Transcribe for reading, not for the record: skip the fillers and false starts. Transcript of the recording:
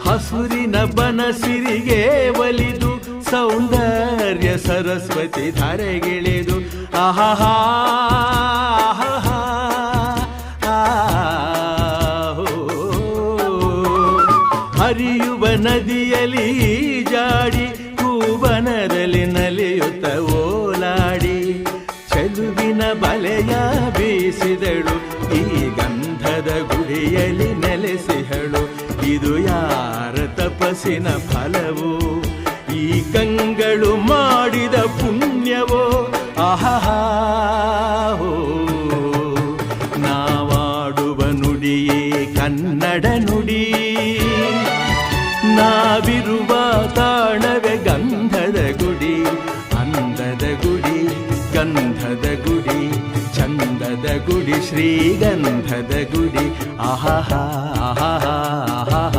ಹಸುರಿನ ಬನಸಿರಿಗೆ ಒಲಿದು ಸೌಂದರ್ಯ ಸರಸ್ವತಿ ಧಾರೆಗಿಳಿದು ಆಹಾ ಹರಿಯುವ ನದಿಯಲ್ಲಿ ಜಾಡಿ ಹೂವನದಲ್ಲಿ ನಲಿಯುತ್ತ ಓಲಾಡಿ ಚೆಲುವಿನ ಬಲೆಯ ಬೀಸಿದಳು ಈ ಗಂಧದ ಗುಡಿಯಲ್ಲಿ ನೆಲೆಸಿಹಳು. ಇದು ಯಾರ ತಪಸ್ಸಿನ ಫಲವೋ, ಈ ಕಂಗಳು ಮಾಡಿದ ಪುಣ್ಯವೋ ಆಹಾ. ನಾವಾಡುವ ನುಡಿಯೇ ಕನ್ನಡ ನುಡಿ, ನಾವಿರುವ ತಾಣವೇ ಗಂಧದ ಗುಡಿ. ಅಂದದ ಗುಡಿ, ಗಂಧದ ಗುಡಿ, ಚಂದದ ಗುಡಿ, ಶ್ರೀಗಂಧದ ಗುಡಿ ಆಹಾ ಆಹಾ ಆಹಾ.